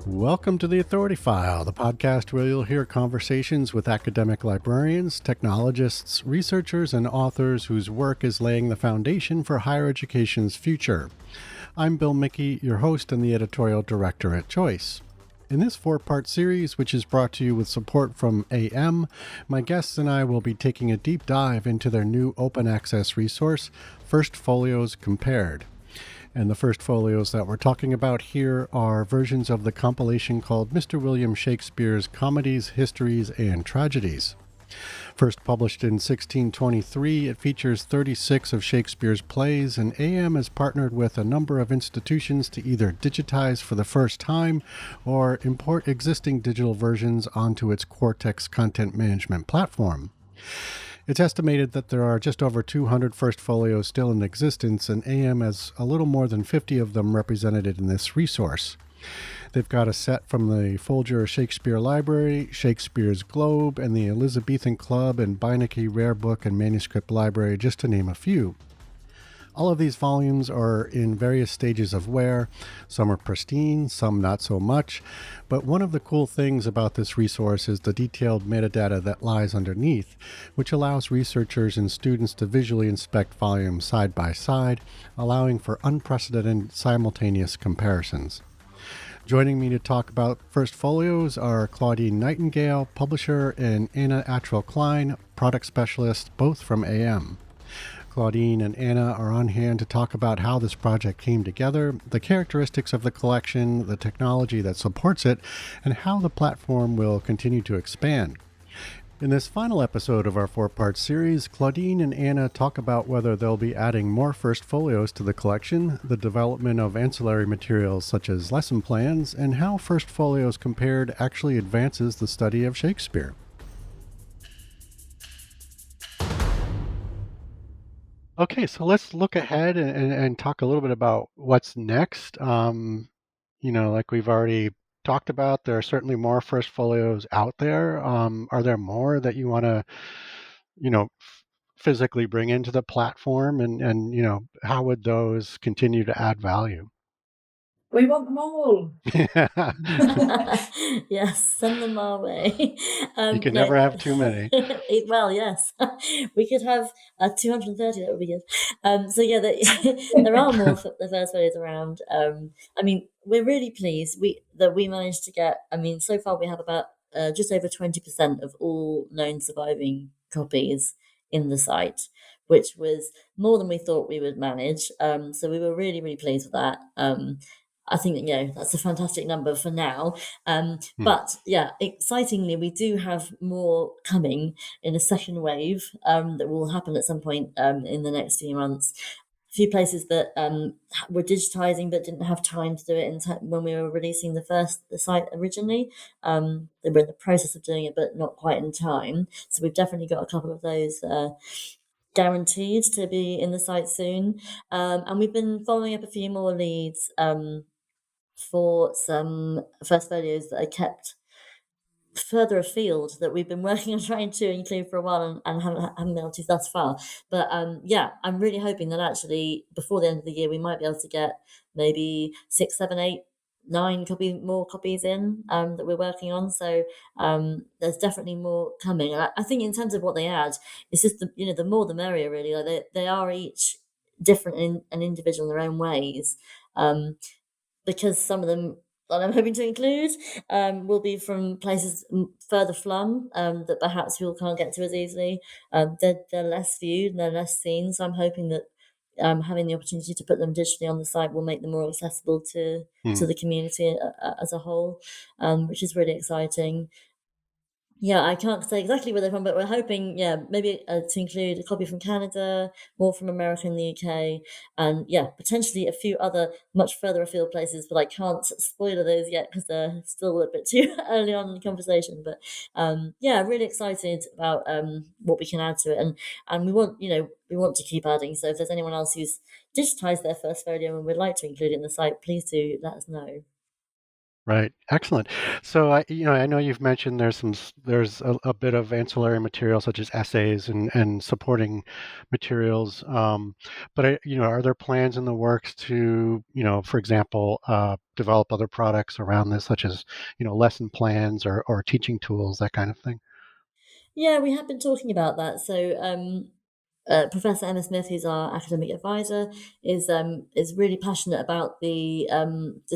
Welcome to the Authority File, the podcast where you'll hear conversations with academic librarians, technologists, researchers, and authors whose work is laying the foundation for higher education's future. I'm Bill Mickey, your host and the editorial director at Choice. In this four-part series, which is brought to you with support from AM, my guests and I will be taking a deep dive into their new open access resource, First Folios Compared. And the first folios that we're talking about here are versions of the compilation called Mr. William Shakespeare's Comedies, Histories, and Tragedies. First published in 1623, it features 36 of Shakespeare's plays, and AM has partnered with a number of institutions to either digitize for the first time or import existing digital versions onto its Cortex content management platform. It's estimated that there are just over 200 first folios still in existence, and AM has a little more than 50 of them represented in this resource. They've got a set from the Folger Shakespeare Library, Shakespeare's Globe, and the Elizabethan Club and Beinecke Rare Book and Manuscript Library, just to name a few. All of these volumes are in various stages of wear. Some are pristine, some not so much. But one of the cool things about this resource is the detailed metadata that lies underneath, which allows researchers and students to visually inspect volumes side by side, allowing for unprecedented simultaneous comparisons. Joining me to talk about First Folios are Claudine Nightingale, publisher, and Anna Attrell-Klein, product specialist, both from AM. Claudine and Anna are on hand to talk about how this project came together, the characteristics of the collection, the technology that supports it, and how the platform will continue to expand. In this final episode of our four-part series, Claudine and Anna talk about whether they'll be adding more first folios to the collection, the development of ancillary materials such as lesson plans, and how First Folios Compared actually advances the study of Shakespeare. Okay, so let's look ahead and talk a little bit about what's next. Like we've already talked about, there are certainly more first folios out there. Are there more that you want to, physically bring into the platform, and how would those continue to add value? We want them all. Yes, send them our way. You can never have too many. Well, yes, we could have 230. That would be good. There are more the first folios around. We're really pleased that we managed to get. So far we have about just over 20% of all known surviving copies in the site, which was more than we thought we would manage. So we were really, really pleased with that. I think that's a fantastic number for now. But yeah, excitingly, we do have more coming in a second wave that will happen at some point in the next few months. A few places that were digitizing but didn't have time to do it when we were releasing the site originally. They were in the process of doing it, but not quite in time. So we've definitely got a couple of those guaranteed to be in the site soon. And we've been following up a few more leads for some first folios that are kept further afield that we've been working on trying to include for a while and haven't been able to thus far. But I'm really hoping that actually before the end of the year we might be able to get maybe 6, 7, 8, 9 more copies in that we're working on. So there's definitely more coming. And I think in terms of what they add, it's just the more the merrier really. Like they are each different and individual in their own ways. Because some of them that I'm hoping to include will be from places further flung that perhaps people can't get to as easily. They're less viewed and they're less seen, so I'm hoping that having the opportunity to put them digitally on the site will make them more accessible to the community as a whole, which is really exciting. Yeah, I can't say exactly where they're from, but we're hoping, maybe to include a copy from Canada, more from America and the UK, and potentially a few other much further afield places, but I can't spoiler those yet because they're still a bit too early on in the conversation. But really excited about what we can add to it, and we want to keep adding. So if there's anyone else who's digitized their first folio and would like to include it in the site, please do let us know. Right. Excellent. So I know you've mentioned there's a bit of ancillary material such as essays and supporting materials. But are there plans in the works to, for example, develop other products around this, such as, lesson plans or teaching tools, that kind of thing? Yeah, we have been talking about that. So, Professor Emma Smith, who's our academic advisor, is really passionate about the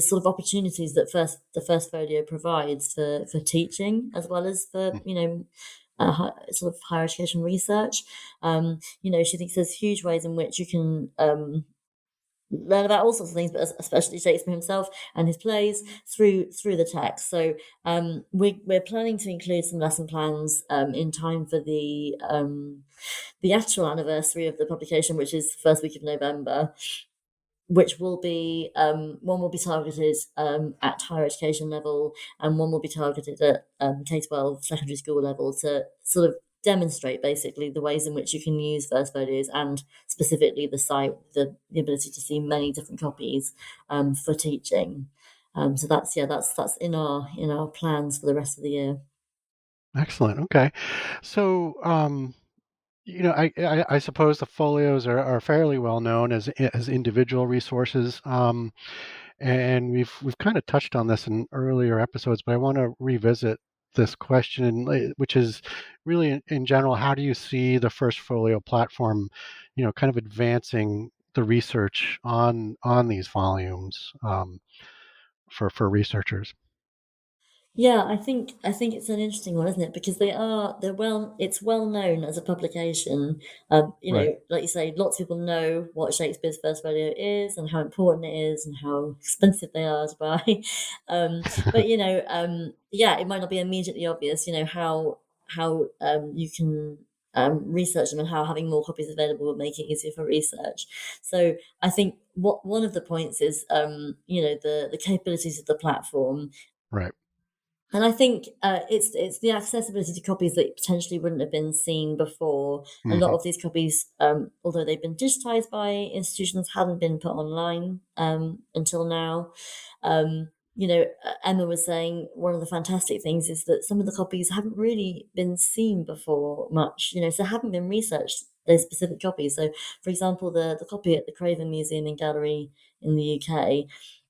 sort of opportunities that the first folio provides for teaching as well as for sort of higher education research. She thinks there's huge ways in which you can learn about all sorts of things, but especially Shakespeare himself and his plays through the text. So we're planning to include some lesson plans in time for the actual anniversary of the publication, which is the first week of November, which will be one will be targeted at higher education level, and one will be targeted at K-12 secondary school level to sort of demonstrate basically the ways in which you can use first folios and specifically the site, the ability to see many different copies for teaching. So that's in our plans for the rest of the year. Excellent. Okay. So, I suppose the folios are fairly well known as individual resources. And we've kind of touched on this in earlier episodes, but I want to revisit this question, which is really in general, how do you see the First Folio platform, kind of advancing the research on these volumes for researchers? Yeah, I think it's an interesting one, isn't it? Because it's well known as a publication. Right. Like you say, lots of people know what Shakespeare's first folio is and how important it is and how expensive they are to buy. But yeah, it might not be immediately obvious, how you can research them and how having more copies available will make it easier for research. So I think one of the points is the capabilities of the platform, Right. and I think it's the accessibility to copies that potentially wouldn't have been seen before. A lot Hmm. of these copies, although they've been digitized by institutions, hadn't been put online until now. Emma was saying one of the fantastic things is that some of the copies haven't really been seen before much, so haven't been researched, those specific copies. So, for example, the copy at the Craven Museum and Gallery in the UK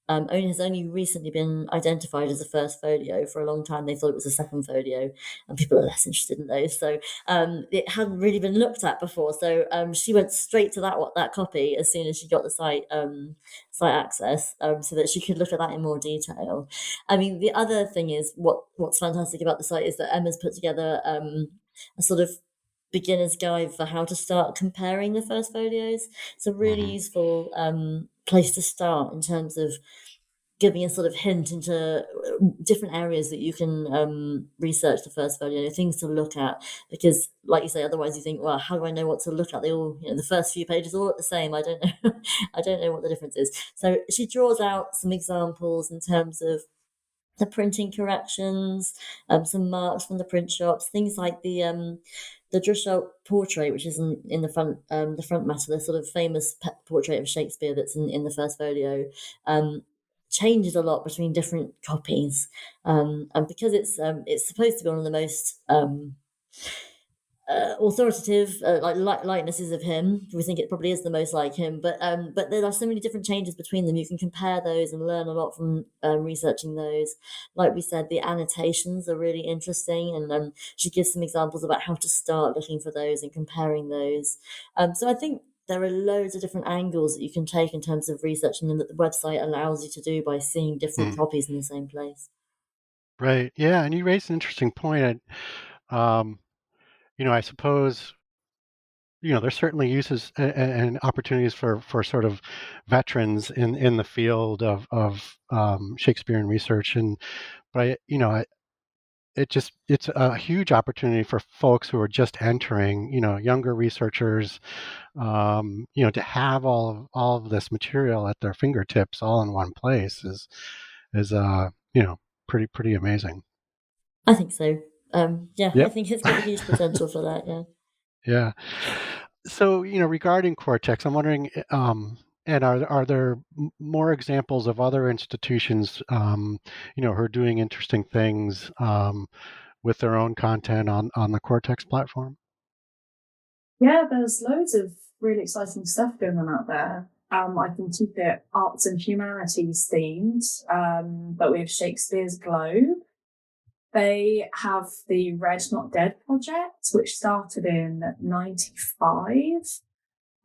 only has only recently been identified as a first folio. For a long time, they thought it was a second folio, and people are less interested in those. So it hadn't really been looked at before. So she went straight to that copy as soon as she got the site access, so that she could look at that in more detail. I mean, the other thing is what's fantastic about the site is that Emma's put together a sort of beginner's guide for how to start comparing the first folios. It's a really Hmm. useful place to start in terms of giving a sort of hint into different areas that you can research the first folio, things to look at. Because, like you say, otherwise you think, well, how do I know what to look at? They all, the first few pages all look the same. I don't know, I don't know what the difference is. So she draws out some examples in terms of the printing corrections, some marks from the print shops, things like the Drescher portrait, which is in the front matter, the sort of famous portrait of Shakespeare that's in the first folio, um, changes a lot between different copies, and because it's supposed to be one of the most authoritative likenesses of him. We think it probably is the most like him, but there are so many different changes between them. You can compare those and learn a lot from researching those. Like we said, the annotations are really interesting, and she gives some examples about how to start looking for those and comparing those. So I think there are loads of different angles that you can take in terms of researching, and that the website allows you to do by seeing different copies in the same place. Right. Yeah. And you raised an interesting point. Um, I suppose there's certainly uses and opportunities for sort of veterans in the field of Shakespearean research, and but it's a huge opportunity for folks who are just entering, younger researchers, to have all of this material at their fingertips all in one place is pretty amazing. I think so. Yeah, I Yep. think it's got a huge potential for that. Yeah. Yeah. So, regarding Cortex, I'm wondering, And are there more examples of other institutions, who are doing interesting things with their own content on the Cortex platform? Yeah, there's loads of really exciting stuff going on out there. I can keep it arts and humanities themed, but we have Shakespeare's Globe. They have the Red Not Dead project, which started in 95.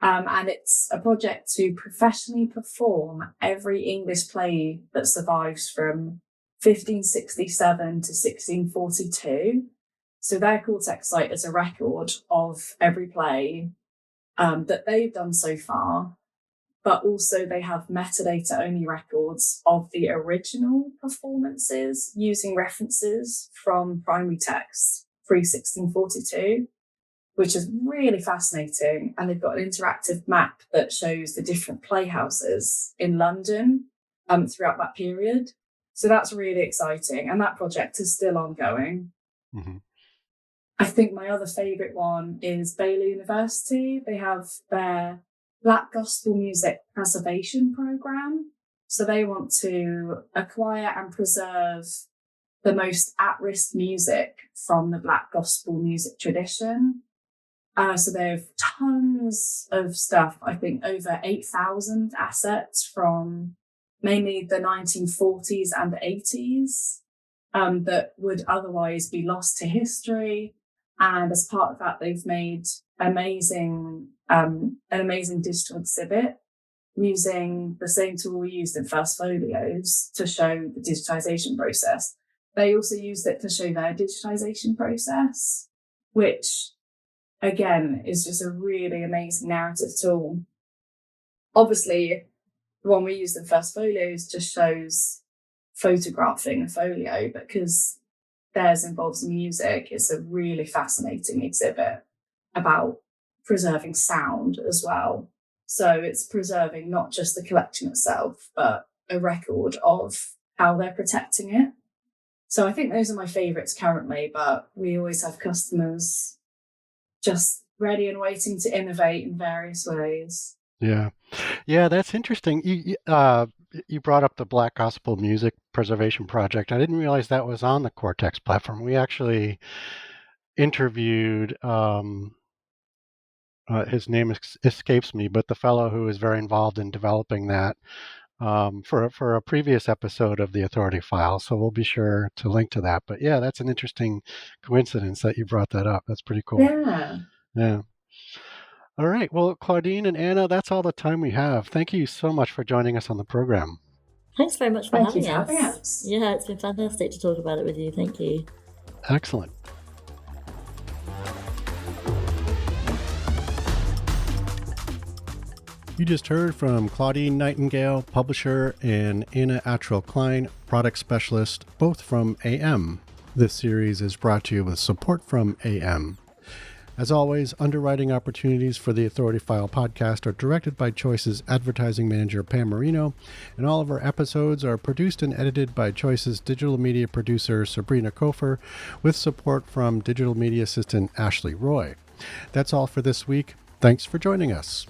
And it's a project to professionally perform every English play that survives from 1567 to 1642. So their Cortex site is a record of every play that they've done so far, but also they have metadata only records of the original performances using references from primary texts pre 1642, which is really fascinating. And they've got an interactive map that shows the different playhouses in London throughout that period. So that's really exciting. And that project is still ongoing. Mm-hmm. I think my other favourite one is Baylor University. They have their Black Gospel Music Preservation Programme. So they want to acquire and preserve the most at-risk music from the Black Gospel music tradition. So they have tons of stuff, I think over 8,000 assets from mainly the 1940s and 80s that would otherwise be lost to history. And as part of that, they've made an amazing digital exhibit using the same tool we used in First Folios to show the digitization process. They also used it to show their digitization process, which again is just a really amazing narrative tool. Obviously, the one we used in First Folios just shows photographing a folio, because theirs involves music. It's a really fascinating exhibit about preserving sound as well. So it's preserving not just the collection itself, but a record of how they're protecting it. So I think those are my favourites currently, but we always have customers just ready and waiting to innovate in various ways. Yeah, that's interesting. You brought up the Black Gospel Music Preservation Project. I didn't realize that was on the Cortex platform. We actually interviewed, his name escapes me, but the fellow who is very involved in developing that for a previous episode of the Authority File. So we'll be sure to link to that. But yeah, that's an interesting coincidence that you brought that up. That's pretty cool. Yeah. Yeah. All right. Well, Claudine and Anna, that's all the time we have. Thank you so much for joining us on the program. Thanks very much for Thank you having for having us. us. Yeah, it's been fantastic to talk about it with you. Thank you. Excellent. You just heard from Claudine Nightingale, publisher, and Anna Attrell-Klein, product specialist, both from AM. This series is brought to you with support from AM. As always, underwriting opportunities for the Authority File podcast are directed by Choice's advertising manager, Pam Marino, and all of our episodes are produced and edited by Choice's digital media producer, Sabrina Kofer, with support from digital media assistant, Ashley Roy. That's all for this week. Thanks for joining us.